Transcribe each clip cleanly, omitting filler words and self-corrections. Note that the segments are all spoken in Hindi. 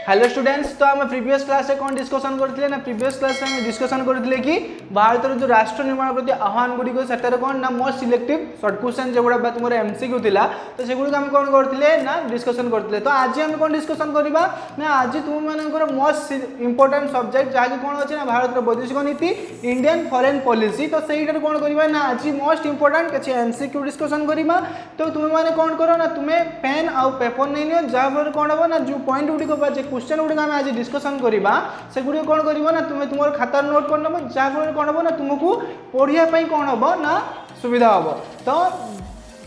हेलो स्टूडेंट्स, तो आम प्रीवियस क्लास कौन डिस्कसन करते ना प्रीवियस क्लास में डिस्कसन करते कि भारत जो राष्ट्र निर्माण प्रति आह्वान गुड़िक से कौन ना मोस्ट सिलेक्टिव सर्ट क्वेश्चन जो गुड़ा तुम एमसीक्यू थिला तो सेगुड़ी आम कौन करते ना डिस्कसन करते। तो आज आम कौन डिस्कसन करवा ना आज तुम मान मोस्ट इंपोर्टेंट सब्जेक्ट जहाँकि कौन अच्छे ना भारत वैदेशिक नीति इंडियन फॉरेन पॉलिसी। तो सहीटा कौन करवा ना आज मोस्ट इंपोर्टेंट किसी एमसीक्यू डिस्कसन करवा। तो तुम मैंने कौन कर ना तुम्हें पेन आउ पेपर नहीं नियो जहाँफल कौन हम ना जो पॉइंट गुड़िक क्वेश्चन गुड़िक आम आज डिस्कसन करवा से गुड़ी कौन कर ना तुम तुम खातार नोट कर नब जहाँफल कौन हम ना तुमको पढ़ाई कौन हम ना सुविधा हम। तो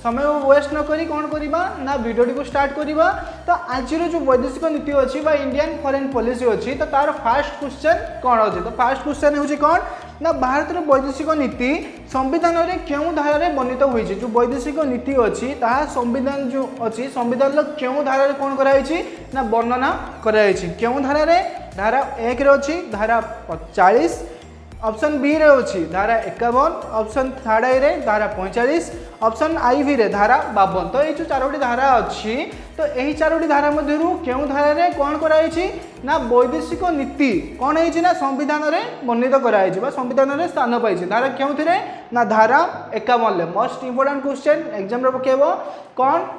समय वेस्ट न करी कौन करवा ना वीडियो को स्टार्ट करवा। तो आज जो वैदेशिक नीति अच्छी इंडियन फॉरेन पॉलिसी अच्छी तो तार फास्ट क्वेश्चन कौन अच्छे। तो फास्ट क्वेश्चन हूँ कौन ना भारत वैदेशिक नीति संविधान में क्यों धारा वर्णित हुई जो वैदेशिक नीति अच्छी ताहा संविधान जो अच्छी संविधान क्यों धारा कौन कराई ना वर्णना कराई क्यों धारा धारा 1 अच्छी धारा 40 ऑप्शन बी रे अच्छी धारा 51 ऑप्शन थर्ड आई रे धारा 45 ऑप्शन आई भी रे धारा 52। तो ये जो 4टी धारा अच्छी तो यही 4टी धारा मध्य क्यों धारा रे कौन कराई ना वैदेशिक नीति कौन है ना संविधान में वर्णित कराई संविधान में स्थान पाई धारा क्यों थे ना धारा 51 मोस्ट इंपोर्टेंट क्वेश्चन एग्जाम पकेब कौन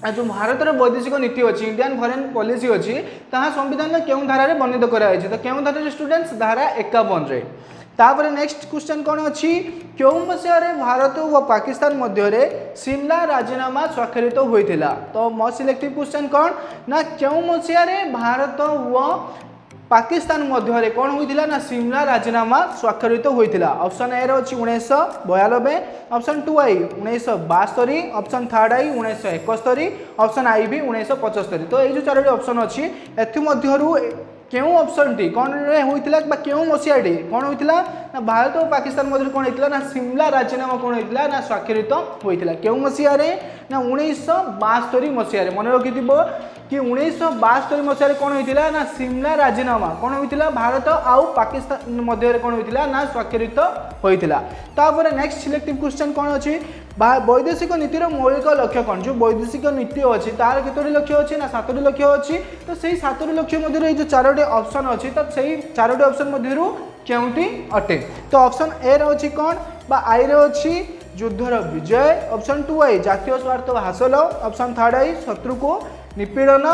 जो भारत वैदेशिक नीति अच्छी इंडियन फॉरेन पॉलिसी अच्छी ताहा संविधान में क्यों धारा वर्णित कराई तो क्यों धारा स्टूडेंट्स धारा 51 रे। तापर नेक्स्ट क्वेश्चन कौन अच्छी क्यों मसीह भारत और पाकिस्तान मध्य सिमला राजीनामा स्वाक्षरित होता। तो मोस्ट सिलेक्टिव क्वेश्चन कौन ना क्यों मसीह भारत व पाकिस्तान मध्य कौन होता ना सिमला राजीनामा स्वाक्षरित होता। ऑप्शन ए अच्छी 1992 ऑप्शन 2 आई 1972 ऑप्शन थर्ड आई 1971 ऑप्शन आई भी 1975। तो ये जो 4टी ऑप्शन अच्छी एथमध्यरू क्यों ऑप्शन टी कौन होता क्यों मसीहाटी कौन होता ना भारत और पाकिस्तान मध्य कौन होता ना सिमला राजीनामा कौन होता ना स्वाक्षरित होता क्यों मसीह ना 1972 मसीह मन रखि कि 1972 मसीह कौन होता ना सिमला राजीनामा कौन होता भारत आउ पाकिस्तान मध्य कौन होता ना स्वाक्षरित होता। तापर नेक्स्ट सिलेक्टिव क्वेश्चन कौन अच्छी वैदेशिक नीतिर मौलिक लक्ष्य कौन जो वैदेशिक नीति अच्छी तार कतोटी लक्ष्य अच्छी ना 7टी लक्ष्य अच्छी। तो से 7टी लक्ष्य मध्य जो 4टी ऑप्शन अच्छी तो से 4टी ऑप्शन मध्य क्योंटी अटे। तो ऑप्शन ए अच्छी कौन आई रे अच्छी युद्धर विजय ऑप्शन 2 आई जातीय स्वार्थ हासिल ऑप्शन थर्ड आई शत्रु को निपीड़न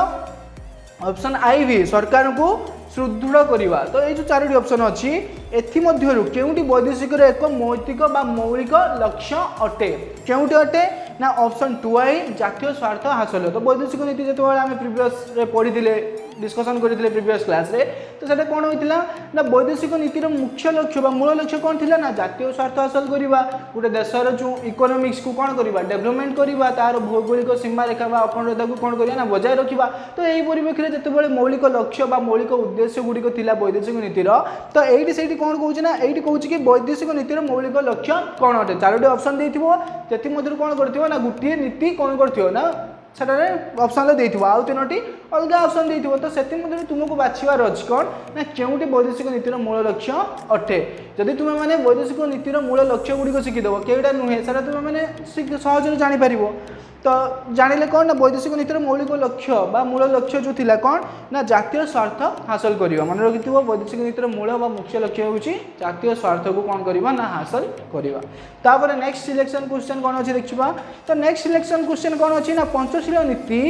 ऑप्शन आई भी सरकार को सुदृढ़ करवा। तो ये जो 4टी ऑप्शन अच्छी एमध्यु केउटी वैदेशिक एक नैतिक मौलिक लक्ष्य अटे केउटी अटे ना ऑप्शन 2 आई जातीय स्वार्थ हासिल। तो वैदेशिक नीति जो आम प्रीवियस पढ़ी डिस्कसन करते प्रीवियस क्लास रे तो सेटा कौन होता ना वैदेशिक नीतिर मुख्य लक्ष्य मूल लक्ष्य कौन थी ना जातीय स्वार्थ हासिल करवा गोटे देशर जो इकोनोमिक्स को कौन करवा डेवलपमेंट करवा तार भौगोलिक सीमा रेखा अखंडता को कौन करवा ना बजाय रखा। तो यही परिप्रेक्षी में जिते मौलिक लक्ष्य मौलिक उद्देश्य गुड़िक थी वैदेशिक नीतिर तो ये कौन कौन ना ये कहूँ कि वैदेशिक नीतिर मौलिक लक्ष्य कौन अटे 4टी ऑप्शन देती कौन कर ना गोटे नीति कौन कर ना सेटारे ऑप्शन देथिबो आउ 3टी अलग ऑप्शन देथिबो। तो सेति मध्ये तुमको बाछिवार अछि कोन ना केउटी वैदेशिक नीतिर मूल लक्ष्य अटे। जदि तुम माने वैदेशिक नीतिर मूल लक्ष्य गुडी को शिखिदेव केउटा नुहे सेटा तुम माने सहज जानि परिबो। तो जानिले कौन ना वैदेशिक नीतिर मौलिक लक्ष्य बा मूल लक्ष्य जो थिला कौन ना जातीय स्वार्थ हासिल करवा मन रखिथिबो वैदेशिक नीतिर मूल बा मुख्य लक्ष्य होउची जातीय स्वार्थ को कौन करवा ना हासिल करवा। तापर नेक्स्ट सिलेक्शन क्वेश्चन कौन अछि देखिबा। तो नेक्स्ट सिलेक्शन क्वेश्चन कौन अछि ना पंचशील नीति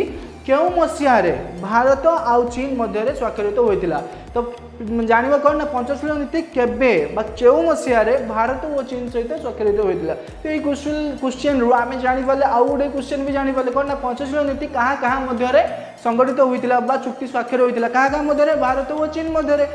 क्यों मसीह भारत आउ चीन मध्य स्वाक्षरित होता। तो जानिबा कौन ना पंचशील नीति केबे बा क्यों मसीह भारत और चीन सहित स्वाक्षरित होता। तो ये क्वेश्चन रू आम जानीपारे आउ गोटे क्वेश्चन भी जानीपारे कौन ना पंचशील नीति कहाँ कहाँ मध्य संगठित होता बा चुक्ति स्वाक्षर होता कहाँ कहाँ मध्य भारत और चीन मध्य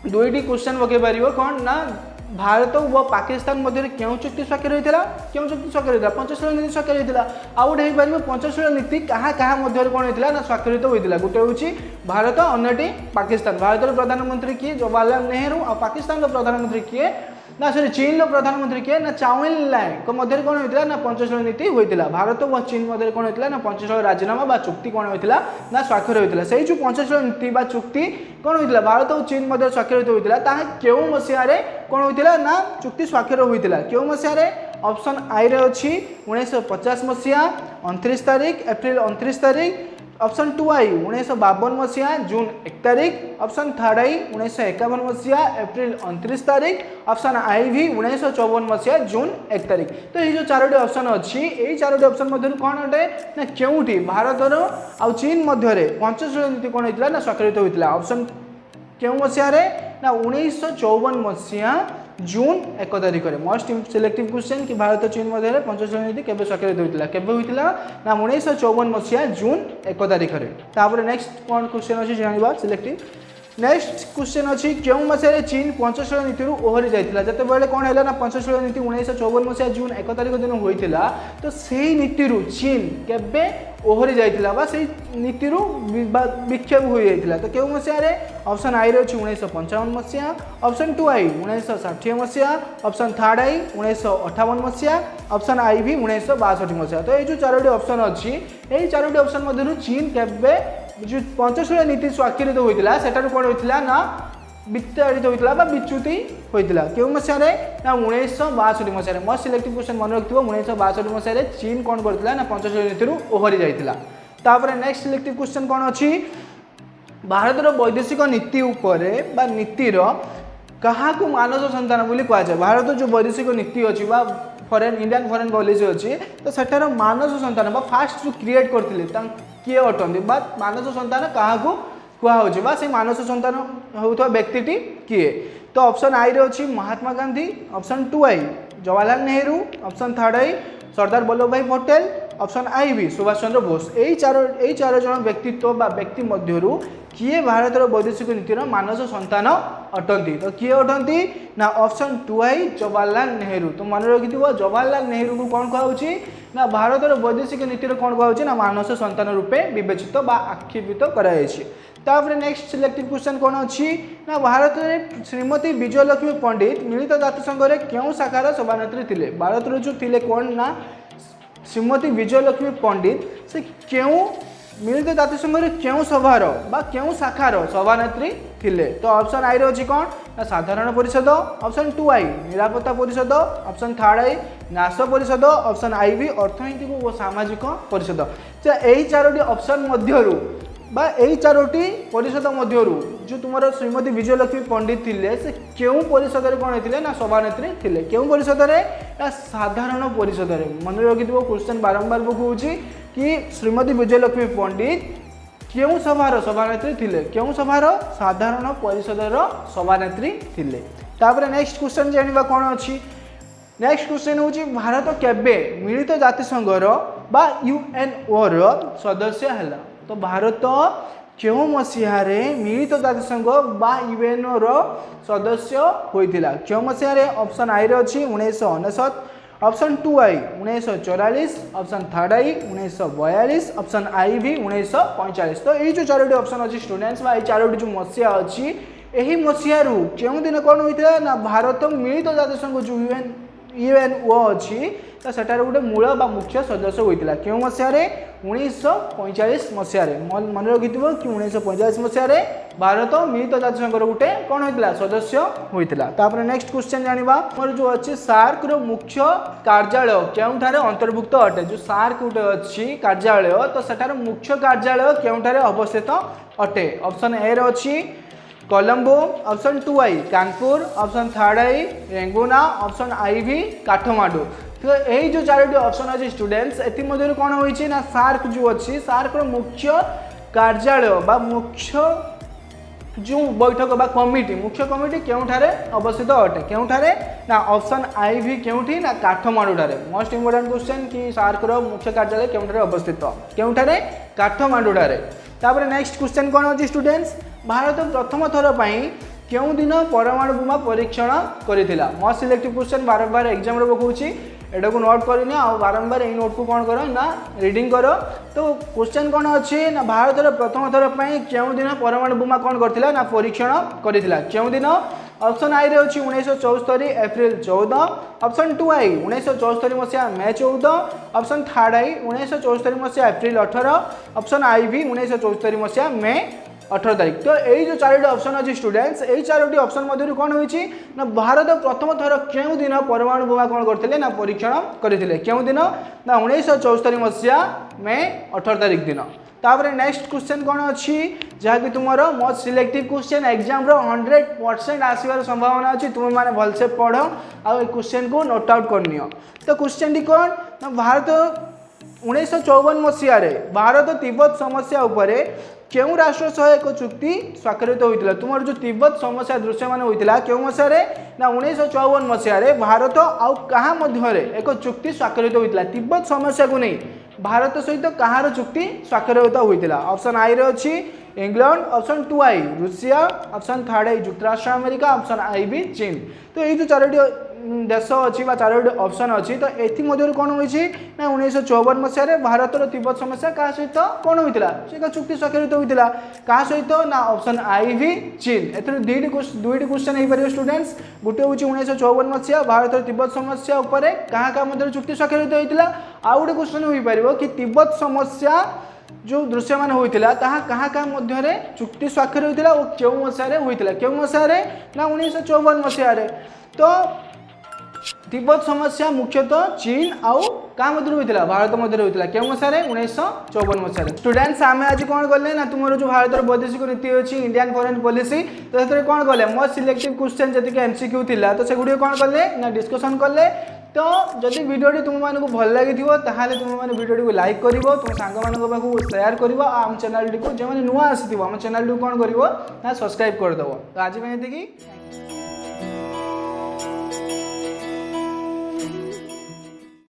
2टी क्वेश्चन पकई पार कौन ना भारत व पाकिस्तान मध्य क्यों चुक्ति स्वाक्षर होता क्यों चुक्ति स्वाक्षर होता पंचशील नीति स्वाक्षर होता आउ गोटे हो पंचशील नीति कहाँ कहाँ मध्य कौन होता ना स्वाक्षरित होता गोटे हूँ भारत अन्यटी पाकिस्तान भारत प्रधानमंत्री किए जवाहरलाल नेहरू और पाकिस्तान प्रधानमंत्री किए ना सॉरी चीन प्रधानमंत्री किए ना चाउइन लाइन मध्य कौन होता ना पंचशील नीति होता भारत व चीन मध्य कौन होता ना पंचशील राजीनामा बा चुक्ति कौन होता ना स्वाक्षर होता से जो पंचशील नीति बा चुक्ति कौन होता भारत और चीन मध्य स्वाक्षरित होता क्यों मसीह कौन होता ना चुक्ति स्वाक्षर होता क्यों मसीह ऑप्शन आई रे अच्छी 1950 मसीहा 29 तारीख एप्रिल 29 तारीख ऑप्शन 2 आई 1952 मसीहा जून 1 तारिख, ऑप्शन 3 आई 1951 मसीहा एप्रिल 29 तारिख, ऑप्शन आई भी 1954 मसीहा जून 1 तारिख। तो ये जो चारोटी ऑप्शन अच्छी ये चारोटी ऑप्शन मध्य कौन अटे ना केउठी भारतर आ चीन मध्य पंचशील नीति कौन होता ना स्वाक्षरित होता ऑप्शन क्यों मसीह ना 1954 मसीहा जून 1 तारिख में। मोस्ट सिलेक्टिव क्वेश्चन कि भारत चीन मध्य पंचशील नीति केबे स्वाक्षरित होता केबे होता ना 1954 मसीहा जून 1 तारिख में। तापर नेक्स्ट कौन क्वेश्चन अच्छी जानवा सिलेक्टिव नेक्स्ट क्वेश्चन अच्छी क्यों मसीह चीन पंचशील नीति ओहरी जाता जिते कौन है ना पंचशील नीति 1954 मसीहा जून 1 तारिख दिन होता तो से नीति चीन केबे ओहरी जाता से नीति विक्षेप हो जाता तो क्यों मसीह ऑप्शन आई रही 1955 मसीहा, ऑप्शन 2 आई 1960 मसीहा, ऑप्शन 3 आई 1958 मसीहा, ऑप्शन आई भी 1962 मसीहा। तो ये जो चारोटी ऑप्शन अच्छी यही चारोटी ऑप्शन मध्य चीन केबे जो पंचशील नीति स्वाक्षरित होता से कौन होता ना विस्तारित होता विच्युति होता क्यों मसीह ना 1962 मसीह। मोस्ट सिलेक्टिव क्वेश्चन मन रखिथ 1962 मसीह चीन कौन करता ना पंचशील नीति ओहरी जाता। नेक्स्ट सिलेक्टिव क्वेश्चन कौन अच्छी भारतर वैदेशिक नीति उपरे बा नीतिर क्या मानस संतान बोली कहुए भारत जो वैदेशिक नीति अच्छी फॉरेन इंडियन फॉरेन पॉलिसी अच्छी तो सेठार मानस संतान फास्ट जो क्रिएट करते किए अटंती मानस संतान क्या कहुचे से मानस संतान होता व्यक्ति किए। तो ऑप्शन आई रे अच्छी महात्मा गांधी, ऑप्शन 2 आई जवाहरलाल नेहरू, ऑप्शन 3 आई सरदार वल्लभ भाई पटेल, ऑप्शन आई भी सुभाष चंद्र बोस। यही चार जन व्यक्तित्व बा व्यक्ति मध्यरु किए भारतर वैदेशिक नीतिर मानस संतान अटंती तो किए अटंती ना ऑप्शन 2 आई जवाहरलाल नेहरू। तो मन रखि जवाहरलाल नेहरू को कौन कहुची ना भारतर वैदेशिक नीतिर कौन कहुची ना मानस संतान रूपे विवेचित बा आक्षेपित कराଯାଇଛି। तापर नेक्स्ट सिलेक्टिव क्वेश्चन कौन अच्छी ना भारत में श्रीमती विजयलक्ष्मी पंडित मिलित जातिसंघ रे क्यों शाखार सभानेत्री थिले। भारत जो थिले कौन ना श्रीमती विजयलक्ष्मी पंडित से क्यों मिलित जातिसंघ रे क्यों सभार बा क्यों शाखार सभानेत्री थिले। तो ऑप्शन आई रही कौन ना साधारण परिषद, ऑप्शन 2 आई निरापत्ता परिषद, ऑप्शन 3 आई न्यास परिषद, ऑप्शन आई भी अर्थनैतिक और सामाजिक परिषद। यही चारोटी ऑप्शन मध्यरु बा यही चारोटी परिषद मध्यरु जो तुम श्रीमती विजयलक्ष्मी पंडित थिले से क्यों परिषद रे कौन होते ना सभानेत्री थिले क्यों परिषद रे ना साधारण परिषद रे। मन रखिथिबो क्वेश्चन बारंबार कहूची कि श्रीमती विजयलक्ष्मी पंडित क्यों सभार सभानेत्री थिले क्यों सभार साधारण परिषद सभानेत्री थिले। तापर नेक्स्ट क्वेश्चन जानिबा कौन अच्छी नेक्स्ट क्वेश्चन होची भारत केबे मिलित जातिसंघर बा यूएनओ रो सदस्य हला। तो भारत क्यों मसीह मिलित जातिसंघ बा यूएनओ रो सदस्य होइतिला क्यों मसीह ऑप्शन आई रे अच्छी 1959, ऑप्शन 2 आई 1944, ऑप्शन 3 आई 1942, ऑप्शन आई भी 1945। तो ये जो चारोटी ऑप्शन अच्छी स्टूडेंट्स बा चारोटी जो मसीहा अच्छी यही मसीह क्यों दिन कौन होता ना भारत मिलित जातिसंघ जो यूएनओ अच्छी तो सेटार गोटे मूल बा मुख्य सदस्य होता क्यों मसीह 1945 मसीह। मन रखि कि 1945 मसीह भारत मिलित जातिसंघ गोटे कौन होता सदस्य होता। नेक्स्ट क्वेश्चन जानिबा मोर जो अच्छी सार्क रो मुख्य कार्यालय केउठारे अंतर्भुक्त अटे जो सार्क गोटे अच्छी कार्यालय तो सेटार मुख्य कार्यालय केउठारे अवस्थित अटे। ऑप्शन ए रे अच्छी कोलंबो, ऑप्शन 2 आई कानपुर, ऑप्शन 3 आई रेंगुना, ऑप्शन आई भी काठमांडू। तो यही जो चारोटी ऑप्शन अच्छी स्टूडेंट्स एमध्य कौन होइछि ना सार्क जो अच्छी सार्क रो मुख्य कार्यालय बा मुख्य जो बैठक बा कमिटी मुख्य कमिटी केउठारे अवस्थित अटे केउठारे ना ऑप्शन आई भी केउठी ना काठमांडू ठारे। मोस्ट इंपोर्टेंट क्वेश्चन कि सार्क रो मुख्य कार्यालय केउठारे अवस्थित केउठारे काठमांडू ठारे। तापर नेक्स्ट क्वेश्चन कौन अच्छी स्टूडेंट्स भारत प्रथम थर पई क्यों दिन परमाणु बोमा परीक्षण करिथिला। मोस्ट सिलेक्टिव क्वेश्चन बारंबार एग्जाम रे पकाउछि एटा को नोट करनी आ बारंबार ए नोट को कौन करो ना रीडिंग करो। तो क्वेश्चन कौन अच्छी ना भारत प्रथम थर पई क्यों दिन परमाणु बोमा कौन करथिला ना परीक्षण करिथिला क्यों दिन। ऑप्शन आई रे अच्छी 1974 एप्रिल 14, ऑप्शन 2 आई 1974 मसीहा मे 14, ऑप्शन 3 आई 1974 मसीहा एप्रिल 18, ऑप्शन आई भी 1974 मसीहा मे 18 तारिख। तो यही जो चारोटी ऑप्शन अच्छी स्टूडेंट्स यही चारोटी ऑप्शन मध्य कौन होइछि ना भारत प्रथम थर क्यों दिन परमाणु बोमा कौन करथिले ना परीक्षण करथिले क्यों दिन ना 1974 मसीहा मे 18 तारिख दिन। तापर नेक्स्ट क्वेश्चन कौन अच्छी जहाँकि तुम मोस्ट सिलेक्टिव क्वेश्चन एग्जाम 100% आसबार संभावना अच्छी तुम मैंने भलसे पढ़ आ क्वेश्चन को नोट आउट करनी। तो क्वेश्चन टी कौन ना भारत 1954 मसीह भारत तिब्बत समस्या उपरे क्यों राष्ट्र सह एक चुक्ति स्वाक्षरित होता तुम जो तिब्बत समस्या दृश्यमान होता क्यों मसीह ना 1954 मसीह भारत आउ कहाँ मध्य एक चुक्ति स्वाक्षरित होता तिब्बत समस्या को नहीं भारत सहित कହାର चुक्ति स्वाक्षरित होता। ऑप्शन आई रे अच्छी इंग्लैंड, ऑप्शन 2 आई रूसिया, ऑप्शन 3 आई युक्तराष्ट्र अमेरिका, ऑप्शन आई भी चीन। तो ये जो चारोटी देश अच्छी चारोटी ऑप्शन अच्छी तो ये कौन होती ना 1954 मसीह भारत तिब्बत समस्या क्या सहित कौन होता से चुक्ति स्वाक्षरित होता क्या सहित ना ऑप्शन आई भी चीन। ए दुईटी क्वेश्चन हो पार स्टूडेंट्स गोटे हूँ 1954 मसीहा भारत तिब्बत समस्या उपर क्या क्या चुक्ति स्वाक्षरित होता आउ गोटे क्वेश्चन हो पार कि तिब्बत समस्या जो दृश्यमान होता कहाँ कहाँ मध्य चुक्ति स्वाक्षर होता और क्यों मसीह होता क्यों मसीह ना 1954 मसीह। तो तिब्बत समस्या मुख्यतः चीन आउ क्या होता भारत मध्य होता क्यों मसीह 1954 मसीह। स्टूडेंट्स आम आज कौन कले ना तुम जो भारत वैदेशिक नीति अच्छी इंडियन फॉरेन पॉलिसी तो से कौन कले मोस्ट सिलेक्टिव क्वेश्चन जी एमसीक्यू थिला तो से कौन कले ना डिस्कशन कले। तो जदि वीडियो तुम मानक भल लगी तुम मैंने वीडियो को लाइक कर तुम सांग पाखु सेयार कर आम चैनल को जो नुआ आसी आम चैनल को कौन कर सब्सक्राइब करदेव। तो आज ये